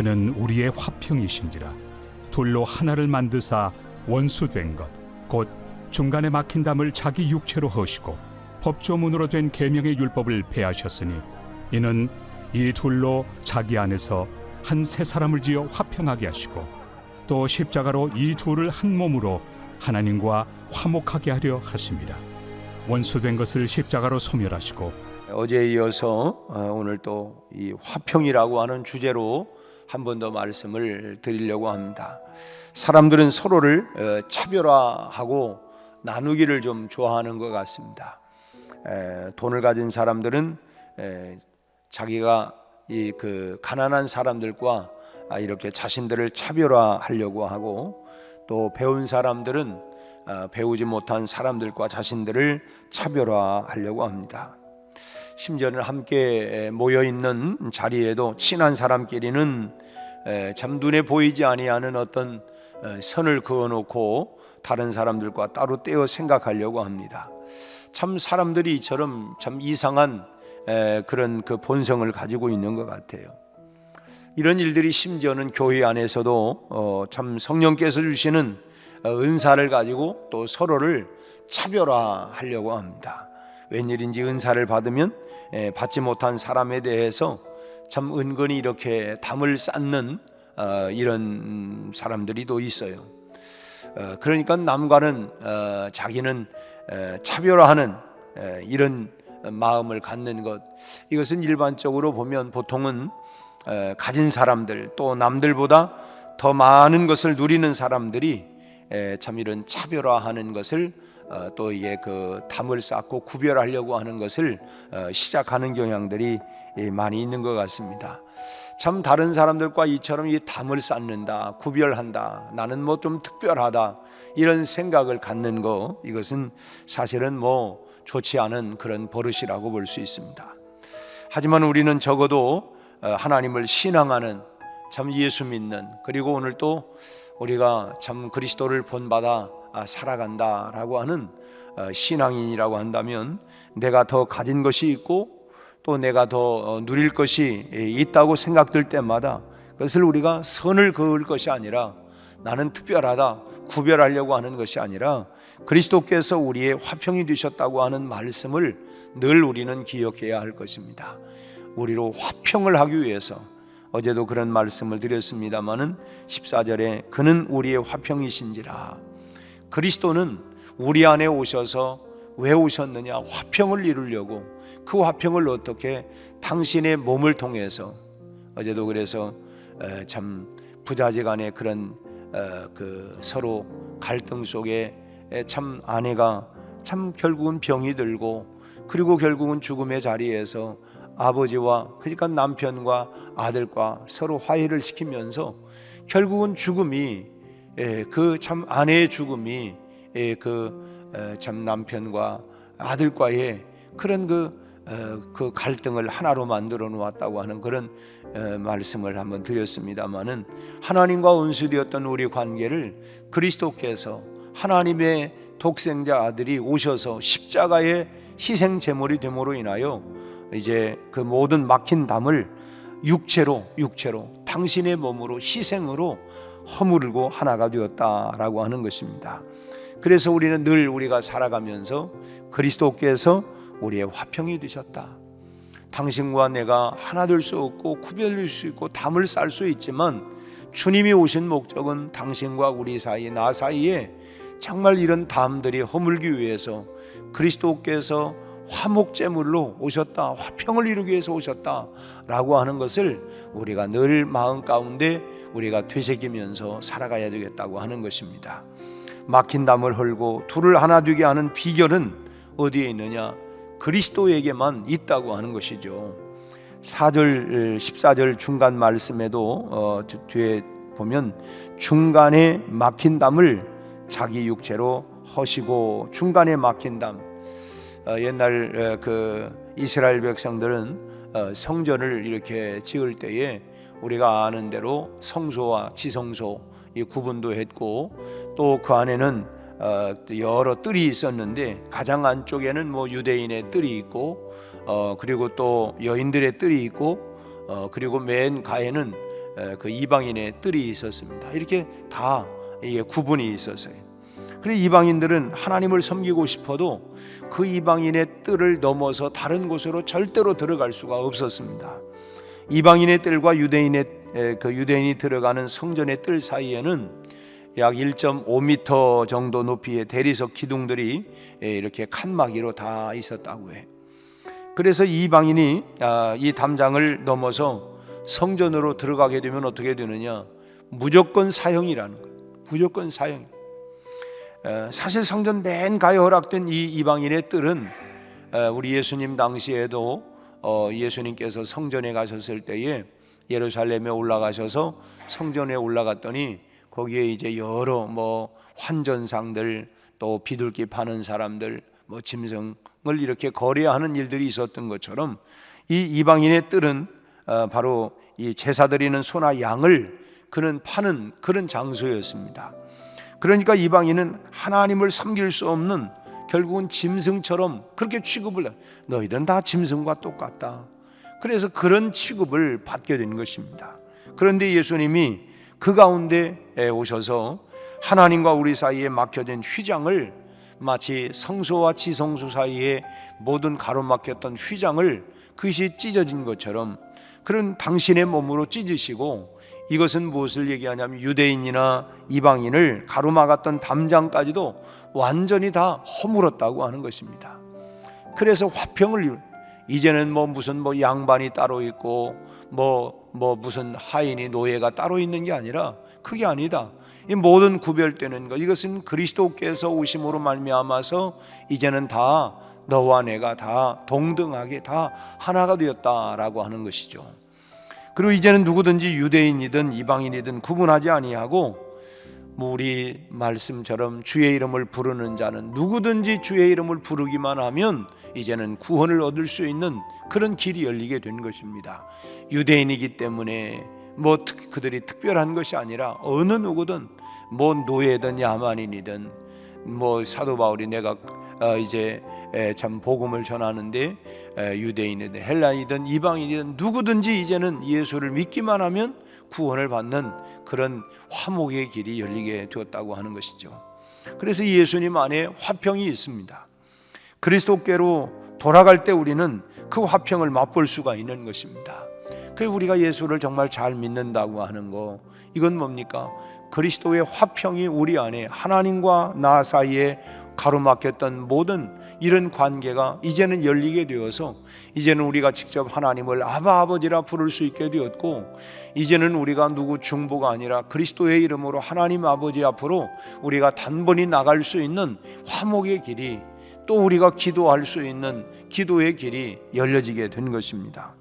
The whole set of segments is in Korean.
그는 우리의 화평이신지라. 둘로 하나를 만드사 원수된 것 곧 중간에 막힌 담을 자기 육체로 허시고 법조문으로 된 계명의 율법을 폐하셨으니 이는 이 둘로 자기 안에서 한 새 사람을 지어 화평하게 하시고 또 십자가로 이 둘을 한 몸으로 하나님과 화목하게 하려 하심이라. 원수된 것을 십자가로 소멸하시고. 어제에 이어서 오늘 또 이 화평이라고 하는 주제로 한 번 더 말씀을 드리려고 합니다. 사람들은 서로를 차별화하고 나누기를 좀 좋아하는 것 같습니다. 돈을 가진 사람들은 자기가 이 가난한 사람들과 이렇게 자신들을 차별화하려고 하고, 또 배운 사람들은 배우지 못한 사람들과 자신들을 차별화하려고 합니다. 심지어는 함께 모여 있는 자리에도 친한 사람끼리는 참 눈에 보이지 아니하는 어떤 선을 그어놓고 다른 사람들과 따로 떼어 생각하려고 합니다. 참 사람들이 이처럼 참 이상한 그런 본성을 가지고 있는 것 같아요. 이런 일들이 심지어는 교회 안에서도 참 성령께서 주시는 은사를 가지고 또 서로를 차별화하려고 합니다. 웬일인지 은사를 받으면 받지 못한 사람에 대해서 참 은근히 이렇게 담을 쌓는 이런 사람들이 또 있어요. 그러니까 남과는 자기는 차별화하는 이런 마음을 갖는 것, 이것은 일반적으로 보면 보통은 가진 사람들, 또 남들보다 더 많은 것을 누리는 사람들이 참 이런 차별화하는 것을 또 이게 담을 쌓고 구별하려고 하는 것을 시작하는 경향들이 많이 있는 것 같습니다. 참 다른 사람들과 이처럼 이 담을 쌓는다, 구별한다, 나는 뭐 좀 특별하다, 이런 생각을 갖는 거, 이것은 사실은 뭐 좋지 않은 그런 버릇이라고 볼 수 있습니다. 하지만 우리는 적어도 하나님을 신앙하는, 참 예수 믿는, 그리고 오늘 또 우리가 참 그리스도를 본받아 살아간다라고 하는 신앙인이라고 한다면, 내가 더 가진 것이 있고 또 내가 더 누릴 것이 있다고 생각될 때마다 그것을 우리가 선을 그을 것이 아니라, 나는 특별하다, 구별하려고 하는 것이 아니라 그리스도께서 우리의 화평이 되셨다고 하는 말씀을 늘 우리는 기억해야 할 것입니다. 우리로 화평을 하기 위해서, 어제도 그런 말씀을 드렸습니다마는 14절에 그는 우리의 화평이신지라. 그리스도는 우리 안에 오셔서 왜 오셨느냐? 화평을 이루려고. 그 화평을 어떻게? 당신의 몸을 통해서. 어제도 그래서 참 부자지간의 그런 서로 갈등 속에 참 아내가 참 결국은 병이 들고, 그리고 결국은 죽음의 자리에서 아버지와, 그러니까 남편과 아들과 서로 화해를 시키면서 결국은 죽음이, 참 아내의 죽음이 참 남편과 아들과의 그런 그 갈등을 하나로 만들어 놓았다고 하는 그런 말씀을 한번 드렸습니다마는, 하나님과 원수되었던 우리 관계를 그리스도께서, 하나님의 독생자 아들이 오셔서 십자가의 희생 제물이 됨으로 인하여 이제 그 모든 막힌 담을 육체로 당신의 몸으로, 희생으로 허물고 하나가 되었다라고 하는 것입니다. 그래서 우리는 늘 우리가 살아가면서 그리스도께서 우리의 화평이 되셨다, 당신과 내가 하나 될 수 없고 구별될 수 있고 담을 쌓을 수 있지만, 주님이 오신 목적은 당신과 우리 사이, 나 사이에 정말 이런 담들이 허물기 위해서 그리스도께서 화목제물로 오셨다, 화평을 이루기 위해서 오셨다라고 하는 것을 우리가 늘 마음 가운데 우리가 되새기면서 살아가야 되겠다고 하는 것입니다. 막힌 담을 헐고 둘을 하나 되게 하는 비결은 어디에 있느냐? 그리스도에게만 있다고 하는 것이죠. 14절 중간 말씀에도 뒤에 보면 중간에 막힌 담을 자기 육체로 허시고, 중간에 막힌 담, 옛날 이스라엘 백성들은 성전을 이렇게 지을 때에 우리가 아는 대로 성소와 지성소 이 구분도 했고, 또 그 안에는 여러 뜰이 있었는데, 가장 안쪽에는 뭐 유대인의 뜰이 있고, 그리고 또 여인들의 뜰이 있고, 그리고 맨 가에는 그 이방인의 뜰이 있었습니다. 이렇게 다 이게 구분이 있었어요. 그래서 이방인들은 하나님을 섬기고 싶어도 그 이방인의 뜰을 넘어서 다른 곳으로 절대로 들어갈 수가 없었습니다. 이방인의 뜰과 유대인이 들어가는 성전의 뜰 사이에는 약 1.5m 정도 높이의 대리석 기둥들이 이렇게 칸막이로 다 있었다고 해요. 그래서 이방인이 이 담장을 넘어서 성전으로 들어가게 되면 어떻게 되느냐? 무조건 사형이라는 거예요. 무조건 사형. 사실 성전 맨 가에 허락된 이 이방인의 뜰은 우리 예수님 당시에도 예수님께서 성전에 가셨을 때에 예루살렘에 올라가셔서 성전에 올라갔더니 거기에 이제 여러 환전상들, 또 비둘기 파는 사람들, 짐승을 이렇게 거래하는 일들이 있었던 것처럼 이 이방인의 뜰은 바로 이 제사 드리는 소나 양을 그는 파는 그런 장소였습니다. 그러니까 이방인은 하나님을 섬길 수 없는, 결국은 짐승처럼 그렇게 취급을 해. 너희들은 다 짐승과 똑같다. 그래서 그런 취급을 받게 된 것입니다. 그런데 예수님이 그 가운데 오셔서 하나님과 우리 사이에 막혀진 휘장을, 마치 성소와 지성소 사이에 모든 가로막혔던 휘장을 그것이 찢어진 것처럼 그런 당신의 몸으로 찢으시고, 이것은 무엇을 얘기하냐면 유대인이나 이방인을 가로막았던 담장까지도 완전히 다 허물었다고 하는 것입니다. 그래서 화평을, 이제는 무슨 양반이 따로 있고 무슨 하인이 노예가 따로 있는 게 아니라, 그게 아니다. 이 모든 구별되는 것, 이것은 그리스도께서 오심으로 말미암아서 이제는 다 너와 내가 다 동등하게 다 하나가 되었다라고 하는 것이죠. 그리고 이제는 누구든지 유대인이든 이방인이든 구분하지 아니하고, 우리 말씀처럼 주의 이름을 부르는 자는 누구든지 주의 이름을 부르기만 하면 이제는 구원을 얻을 수 있는 그런 길이 열리게 된 것입니다. 유대인이기 때문에 그들이 특별한 것이 아니라 어느 누구든 노예든 야만인이든 사도 바울이 내가 이제 참 복음을 전하는데 유대인이든 헬라인이든 이방인이든 누구든지 이제는 예수를 믿기만 하면 구원을 받는 그런 화목의 길이 열리게 되었다고 하는 것이죠. 그래서 예수님 안에 화평이 있습니다. 그리스도께로 돌아갈 때 우리는 그 화평을 맛볼 수가 있는 것입니다. 그래서 우리가 예수를 정말 잘 믿는다고 하는 거, 이건 뭡니까? 그리스도의 화평이 우리 안에, 하나님과 나 사이에 가로막혔던 모든 이런 관계가 이제는 열리게 되어서 이제는 우리가 직접 하나님을 아바 아버지라 부를 수 있게 되었고, 이제는 우리가 누구 중보가 아니라 그리스도의 이름으로 하나님 아버지 앞으로 우리가 단번이 나갈 수 있는 화목의 길이, 또 우리가 기도할 수 있는 기도의 길이 열려지게 된 것입니다.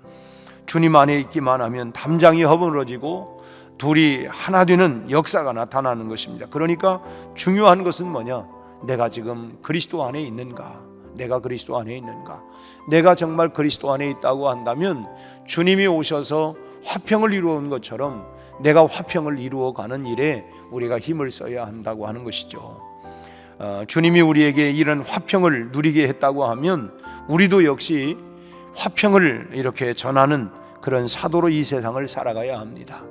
주님 안에 있기만 하면 담장이 허물어지고 둘이 하나 되는 역사가 나타나는 것입니다. 그러니까 중요한 것은 뭐냐? 내가 지금 그리스도 안에 있는가? 내가 그리스도 안에 있는가? 내가 정말 그리스도 안에 있다고 한다면 주님이 오셔서 화평을 이루어온 것처럼 내가 화평을 이루어가는 일에 우리가 힘을 써야 한다고 하는 것이죠. 주님이 우리에게 이런 화평을 누리게 했다고 하면 우리도 역시 화평을 이렇게 전하는 그런 사도로 이 세상을 살아가야 합니다.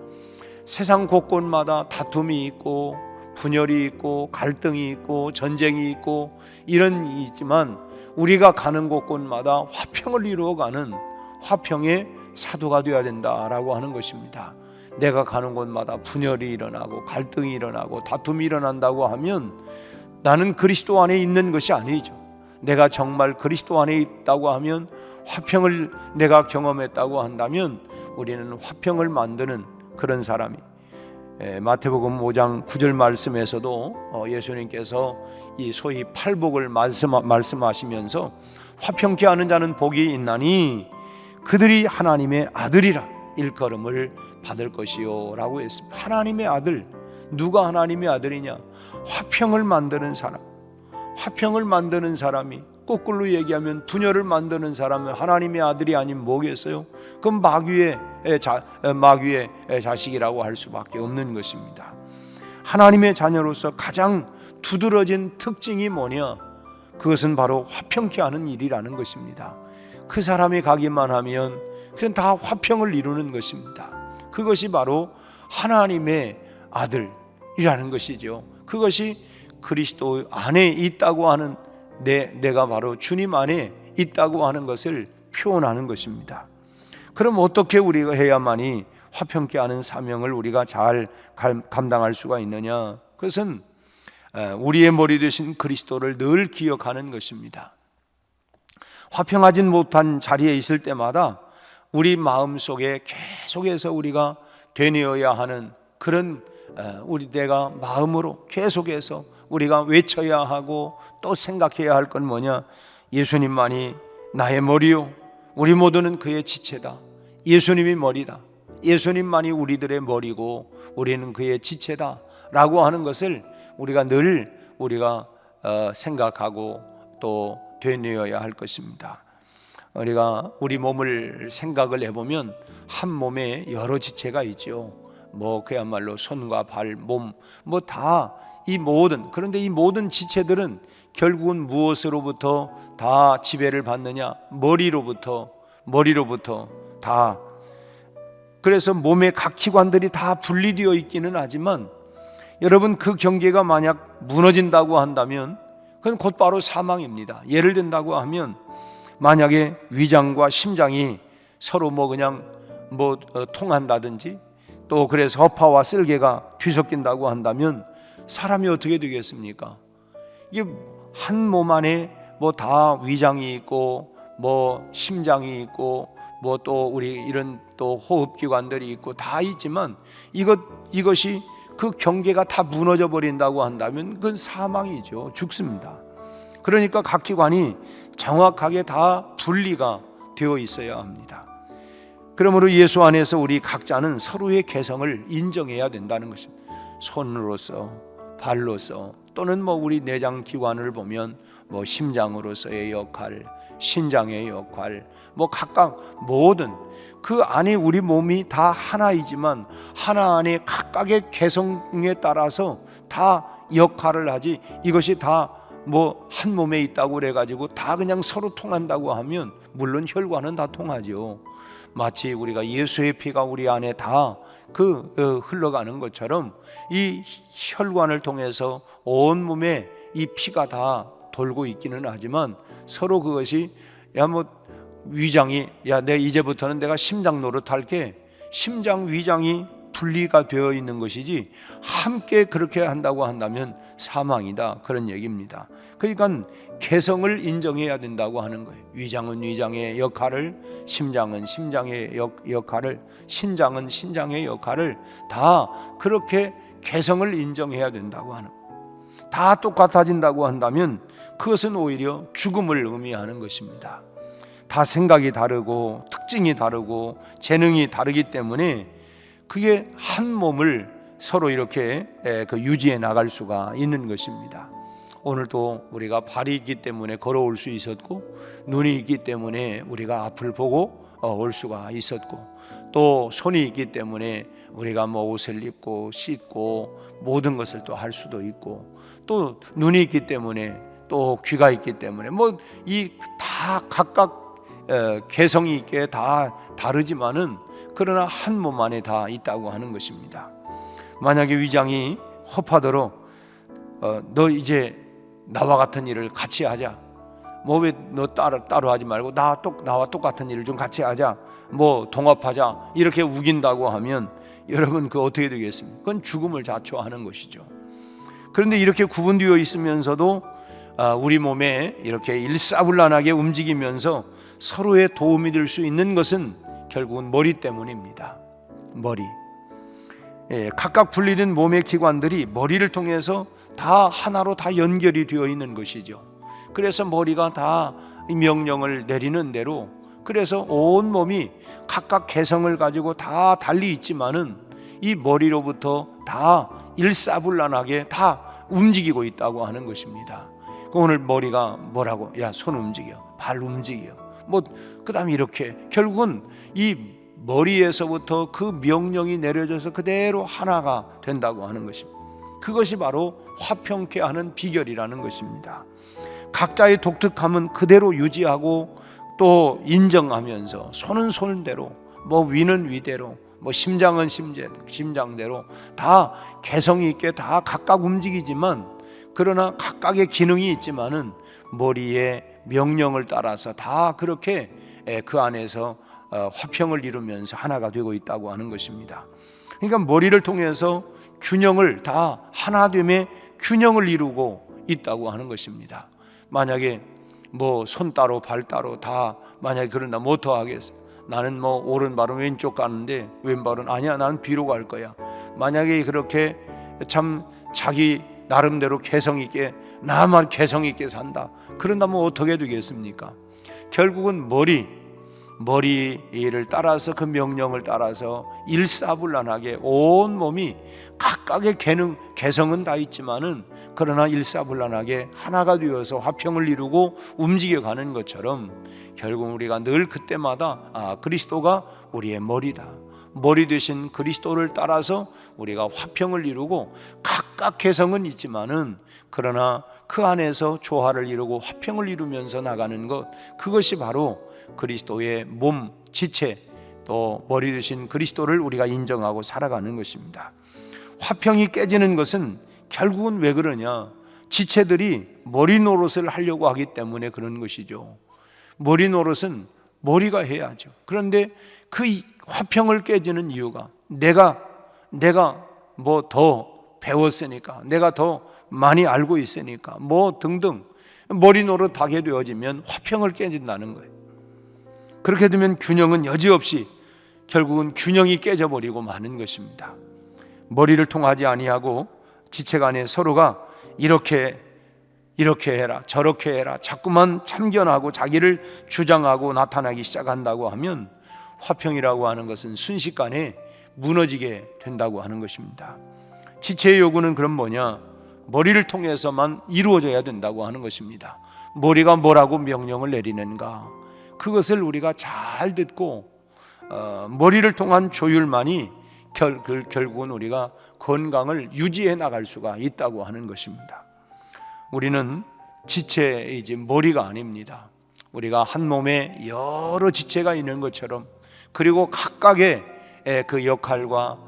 세상 곳곳마다 다툼이 있고 분열이 있고 갈등이 있고 전쟁이 있고 이런 일이 있지만, 우리가 가는 곳곳마다 화평을 이루어가는 화평의 사도가 되어야 된다라고 하는 것입니다. 내가 가는 곳마다 분열이 일어나고 갈등이 일어나고 다툼이 일어난다고 하면 나는 그리스도 안에 있는 것이 아니죠. 내가 정말 그리스도 안에 있다고 하면, 화평을 내가 경험했다고 한다면 우리는 화평을 만드는 그런 사람이, 마태복음 5장 9절 말씀에서도 예수님께서 이 소위 팔복을 말씀하시면서 화평케 하는 자는 복이 있나니 그들이 하나님의 아들이라 일컬음을 받을 것이요 라고 했습니다. 하나님의 아들, 누가 하나님의 아들이냐? 화평을 만드는 사람. 화평을 만드는 사람이, 거꾸로 얘기하면 분열을 만드는 사람은 하나님의 아들이 아니면 뭐겠어요? 그럼 마귀의 자식이라고 할 수밖에 없는 것입니다. 하나님의 자녀로서 가장 두드러진 특징이 뭐냐? 그것은 바로 화평케 하는 일이라는 것입니다. 그 사람이 가기만 하면 그냥 다 화평을 이루는 것입니다. 그것이 바로 하나님의 아들이라는 것이죠. 그것이 그리스도 안에 있다고 하는 내가 바로 주님 안에 있다고 하는 것을 표현하는 것입니다. 그럼 어떻게 우리가 해야만이 화평케 하는 사명을 우리가 잘 감당할 수가 있느냐? 그것은 우리의 머리 되신 그리스도를 늘 기억하는 것입니다. 화평하진 못한 자리에 있을 때마다 우리 마음속에 계속해서 우리가 되뇌어야 하는 그런 내가 마음으로 계속해서 우리가 외쳐야 하고 또 생각해야 할 건 뭐냐? 예수님만이 나의 머리요, 우리 모두는 그의 지체다. 예수님이 머리다. 예수님만이 우리들의 머리고 우리는 그의 지체다 라고 하는 것을 우리가 늘 생각하고 또 되뇌어야 할 것입니다. 우리가 우리 몸을 생각을 해보면 한 몸에 여러 지체가 있죠. 그야말로 손과 발, 몸, 다 이 모든, 그런데 이 모든 지체들은 결국은 무엇으로부터 다 지배를 받느냐? 머리로부터 다. 그래서 몸의 각 기관들이 다 분리되어 있기는 하지만 여러분, 그 경계가 만약 무너진다고 한다면 그건 곧바로 사망입니다. 예를 든다고 하면 만약에 위장과 심장이 서로 통한다든지 또 그래서 허파와 쓸개가 뒤섞인다고 한다면 사람이 어떻게 되겠습니까? 이게 한 몸 안에 다 위장이 있고 심장이 있고 또 우리 이런 또 호흡기관들이 있고 다 있지만 이것이 그 경계가 다 무너져 버린다고 한다면 그건 사망이죠. 죽습니다. 그러니까 각 기관이 정확하게 다 분리가 되어 있어야 합니다. 그러므로 예수 안에서 우리 각자는 서로의 개성을 인정해야 된다는 것입니다. 손으로서, 발로서, 또는 우리 내장 기관을 보면 심장으로서의 역할, 신장의 역할, 각각 모든 그 안에 우리 몸이 다 하나이지만 하나 안에 각각의 개성에 따라서 다 역할을 하지, 이것이 다 한 몸에 있다고 그래가지고 다 그냥 서로 통한다고 하면 물론 혈관은 다 통하죠. 마치 우리가 예수의 피가 우리 안에 다 흘러가는 것처럼 이 혈관을 통해서 온 몸에 이 피가 다 돌고 있기는 하지만 서로 그것이 위장이 이제부터는 내가 심장 노릇할게, 심장 위장이 분리가 되어 있는 것이지 함께 그렇게 한다고 한다면 사망이다, 그런 얘기입니다. 그러니까 개성을 인정해야 된다고 하는 거예요. 위장은 위장의 역할을, 심장은 심장의 역할을, 신장은 신장의 역할을 다 그렇게 개성을 인정해야 된다고 하는 거예요. 다 똑같아진다고 한다면 그것은 오히려 죽음을 의미하는 것입니다. 다 생각이 다르고 특징이 다르고 재능이 다르기 때문에 그게 한 몸을 서로 이렇게 유지해 나갈 수가 있는 것입니다. 오늘도 우리가 발이 있기 때문에 걸어올 수 있었고, 눈이 있기 때문에 우리가 앞을 보고 올 수가 있었고, 또 손이 있기 때문에 우리가 옷을 입고 씻고 모든 것을 또 할 수도 있고, 또 눈이 있기 때문에 또 귀가 있기 때문에 이 다 각각 개성이 있게 다 다르지만은 그러나 한 몸 안에 다 있다고 하는 것입니다. 만약에 위장이 허파더러 너 이제 나와 같은 일을 같이 하자, 왜 너 따로 하지 말고 나와 똑같은 일을 좀 같이 하자, 동업하자, 이렇게 우긴다고 하면 여러분 그 어떻게 되겠습니까? 그건 죽음을 자초하는 것이죠. 그런데 이렇게 구분되어 있으면서도 우리 몸에 이렇게 일사불란하게 움직이면서 서로의 도움이 될 수 있는 것은 결국은 머리 때문입니다. 머리. 각각 분리된 몸의 기관들이 머리를 통해서 다 하나로 다 연결이 되어 있는 것이죠. 그래서 머리가 다 명령을 내리는 대로, 그래서 온 몸이 각각 개성을 가지고 다 달리 있지만은 이 머리로부터 다 일사불란하게 다 움직이고 있다고 하는 것입니다. 오늘 머리가 뭐라고? 손 움직여, 발 움직여, 그 다음에 이렇게 결국은 이 머리에서부터 그 명령이 내려져서 그대로 하나가 된다고 하는 것입니다. 그것이 바로 화평케 하는 비결이라는 것입니다. 각자의 독특함은 그대로 유지하고 또 인정하면서 손은 손대로, 위는 위대로, 뭐 심장은 심장대로 다 개성이 있게 다 각각 움직이지만, 그러나 각각의 기능이 있지만은 머리의 명령을 따라서 다 그렇게 그 안에서 화평을 이루면서 하나가 되고 있다고 하는 것입니다. 그러니까 머리를 통해서 균형을 다 하나됨의 균형을 이루고 있다고 하는 것입니다. 만약에 뭐 손 따로 발 따로 다 만약에 그런다 뭐 더 하겠어? 나는 뭐 오른발은 왼쪽 가는데 왼발은 아니야 나는 뒤로 갈 거야. 만약에 그렇게 참 자기 나름대로 개성 있게 나만 개성 있게 산다, 그런다면 어떻게 되겠습니까? 결국은 머리를 따라서 그 명령을 따라서 일사불란하게 온 몸이 각각의 개성은 다 있지만은 그러나 일사불란하게 하나가 되어서 화평을 이루고 움직여가는 것처럼 결국 우리가 늘 그때마다 그리스도가 우리의 머리다, 머리 되신 그리스도를 따라서 우리가 화평을 이루고 각각 개성은 있지만은 그러나 그 안에서 조화를 이루고 화평을 이루면서 나가는 것, 그것이 바로 그리스도의 몸, 지체, 또 머리 되신 그리스도를 우리가 인정하고 살아가는 것입니다. 화평이 깨지는 것은 결국은 왜 그러냐? 지체들이 머리 노릇을 하려고 하기 때문에 그런 것이죠. 머리 노릇은 머리가 해야죠. 그런데 그 화평을 깨지는 이유가 내가 뭐 더 배웠으니까, 내가 더 많이 알고 있으니까 뭐 등등 머리 노릇하게 되어지면 화평을 깨진다는 거예요. 그렇게 되면 균형은 여지없이 결국은 균형이 깨져버리고 마는 것입니다. 머리를 통하지 아니하고 지체 간에 서로가 이렇게 해라 저렇게 해라 자꾸만 참견하고 자기를 주장하고 나타나기 시작한다고 하면 화평이라고 하는 것은 순식간에 무너지게 된다고 하는 것입니다. 지체의 요구는 그럼 뭐냐? 머리를 통해서만 이루어져야 된다고 하는 것입니다. 머리가 뭐라고 명령을 내리는가, 그것을 우리가 잘 듣고 머리를 통한 조율만이 결국은 우리가 건강을 유지해 나갈 수가 있다고 하는 것입니다. 우리는 지체이지 머리가 아닙니다. 우리가 한 몸에 여러 지체가 있는 것처럼, 그리고 각각의 그 역할과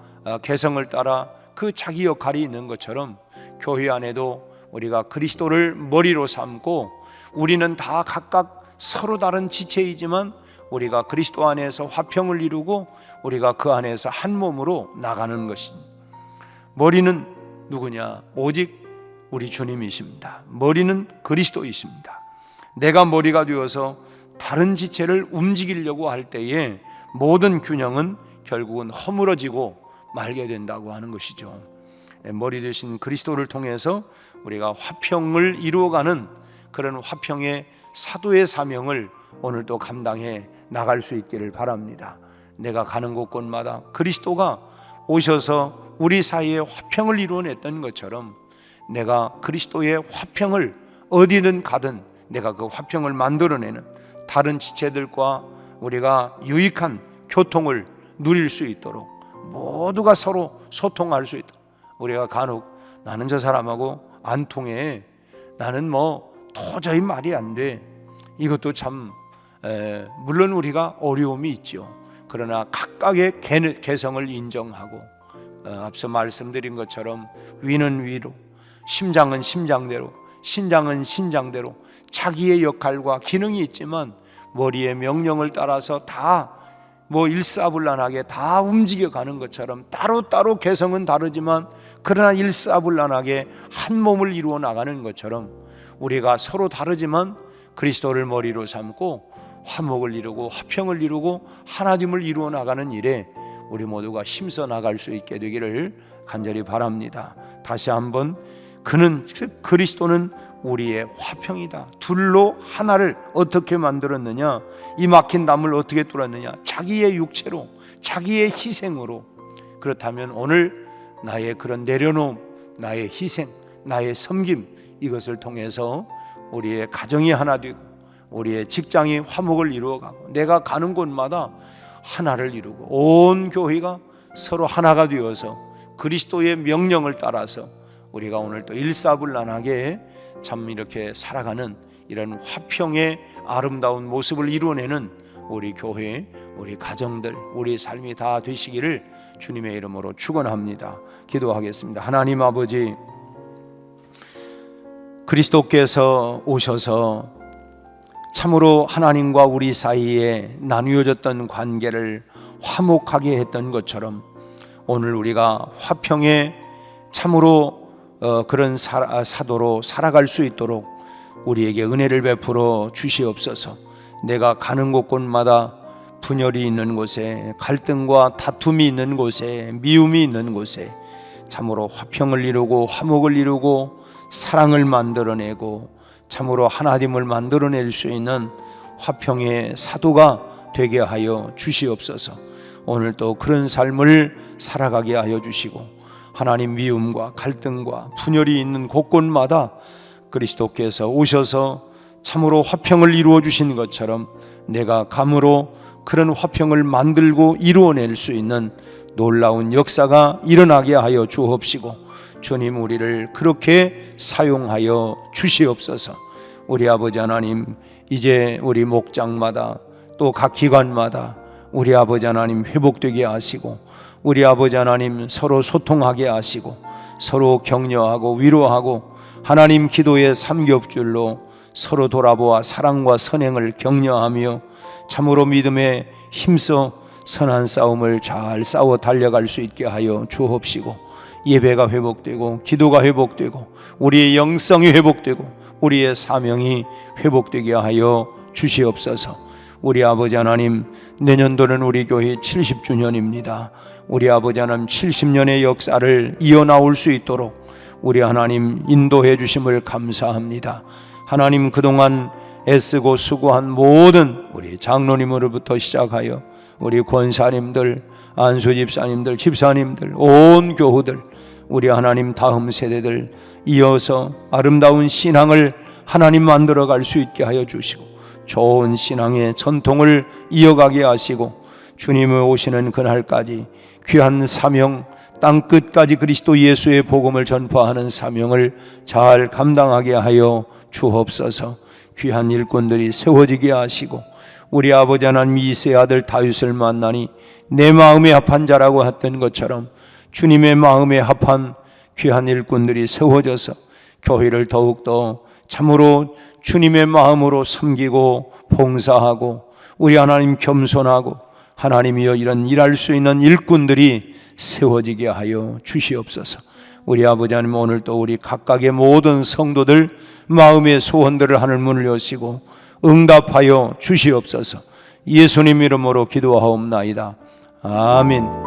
개성을 따라 그 자기 역할이 있는 것처럼 교회 안에도 우리가 그리스도를 머리로 삼고 우리는 다 각각 서로 다른 지체이지만 우리가 그리스도 안에서 화평을 이루고 우리가 그 안에서 한 몸으로 나가는 것입니다. 머리는 누구냐? 오직 우리 주님이십니다. 머리는 그리스도이십니다. 내가 머리가 되어서 다른 지체를 움직이려고 할 때에 모든 균형은 결국은 허물어지고 말게 된다고 하는 것이죠. 머리 되신 그리스도를 통해서 우리가 화평을 이루어가는 그런 화평의 사도의 사명을 오늘도 감당해 나갈 수 있기를 바랍니다. 내가 가는 곳곳마다 그리스도가 오셔서 우리 사이에 화평을 이루어냈던 것처럼 내가 그리스도의 화평을 어디든 가든 내가 그 화평을 만들어내는 다른 지체들과 우리가 유익한 교통을 누릴 수 있도록, 모두가 서로 소통할 수 있도록, 우리가 간혹 나는 저 사람하고 안 통해, 나는 뭐 도저히 말이 안 돼, 이것도 참 물론 우리가 어려움이 있죠. 그러나 각각의 개성을 인정하고 앞서 말씀드린 것처럼 위는 위로, 심장은 심장대로, 신장은 신장대로 자기의 역할과 기능이 있지만 머리의 명령을 따라서 다 뭐 일사불란하게 다 움직여가는 것처럼 따로따로 개성은 다르지만 그러나 일사불란하게 한 몸을 이루어 나가는 것처럼 우리가 서로 다르지만 그리스도를 머리로 삼고 화목을 이루고 화평을 이루고 하나됨을 이루어 나가는 일에 우리 모두가 힘써 나갈 수 있게 되기를 간절히 바랍니다. 다시 한번 그리스도는 우리의 화평이다. 둘로 하나를 어떻게 만들었느냐? 이 막힌 담을 어떻게 뚫었느냐? 자기의 육체로, 자기의 희생으로. 그렇다면 오늘 나의 그런 내려놓음, 나의 희생, 나의 섬김, 이것을 통해서 우리의 가정이 하나 되고 우리의 직장이 화목을 이루어가고 내가 가는 곳마다 하나를 이루고 온 교회가 서로 하나가 되어서 그리스도의 명령을 따라서 우리가 오늘 또 일사불란하게 참 이렇게 살아가는 이런 화평의 아름다운 모습을 이루어내는 우리 교회, 우리 가정들, 우리 삶이 다 되시기를 주님의 이름으로 축원합니다. 기도하겠습니다. 하나님 아버지, 그리스도께서 오셔서 참으로 하나님과 우리 사이에 나누어졌던 관계를 화목하게 했던 것처럼 오늘 우리가 화평에 참으로 그런 사도로 살아갈 수 있도록 우리에게 은혜를 베풀어 주시옵소서. 내가 가는 곳곳마다 분열이 있는 곳에, 갈등과 다툼이 있는 곳에, 미움이 있는 곳에 참으로 화평을 이루고 화목을 이루고 사랑을 만들어내고 참으로 하나님을 만들어낼 수 있는 화평의 사도가 되게 하여 주시옵소서. 오늘 또 그런 삶을 살아가게 하여 주시고 하나님 미움과 갈등과 분열이 있는 곳곳마다 그리스도께서 오셔서 참으로 화평을 이루어 주신 것처럼 내가 감으로 그런 화평을 만들고 이루어낼 수 있는 놀라운 역사가 일어나게 하여 주옵시고 주님 우리를 그렇게 사용하여 주시옵소서. 우리 아버지 하나님, 이제 우리 목장마다 또 각 기관마다 우리 아버지 하나님 회복되게 하시고 우리 아버지 하나님 서로 소통하게 하시고 서로 격려하고 위로하고 하나님 기도의 삼겹줄로 서로 돌아보아 사랑과 선행을 격려하며 참으로 믿음에 힘써 선한 싸움을 잘 싸워 달려갈 수 있게 하여 주옵시고 예배가 회복되고 기도가 회복되고 우리의 영성이 회복되고 우리의 사명이 회복되게 하여 주시옵소서. 우리 아버지 하나님, 내년도는 우리 교회 70주년입니다. 우리 아버지 하나님 70년의 역사를 이어나올 수 있도록 우리 하나님 인도해 주심을 감사합니다. 하나님 그동안 애쓰고 수고한 모든 우리 장로님으로부터 시작하여 우리 권사님들, 안수 집사님들, 집사님들, 온 교우들, 우리 하나님 다음 세대들 이어서 아름다운 신앙을 하나님 만들어갈 수 있게 하여 주시고 좋은 신앙의 전통을 이어가게 하시고 주님의 오시는 그날까지 귀한 사명, 땅 끝까지 그리스도 예수의 복음을 전파하는 사명을 잘 감당하게 하여 주옵소서. 귀한 일꾼들이 세워지게 하시고 우리 아버지 하나님 이새의 아들 다윗을 만나니 내 마음에 합한 자라고 했던 것처럼 주님의 마음에 합한 귀한 일꾼들이 세워져서 교회를 더욱더 참으로 주님의 마음으로 섬기고 봉사하고 우리 하나님 겸손하고 하나님이여 이런 일할 수 있는 일꾼들이 세워지게 하여 주시옵소서. 우리 아버지 하나님 오늘 또 우리 각각의 모든 성도들 마음의 소원들을 하늘 문을 여시고 응답하여 주시옵소서. 예수님 이름으로 기도하옵나이다. 아멘.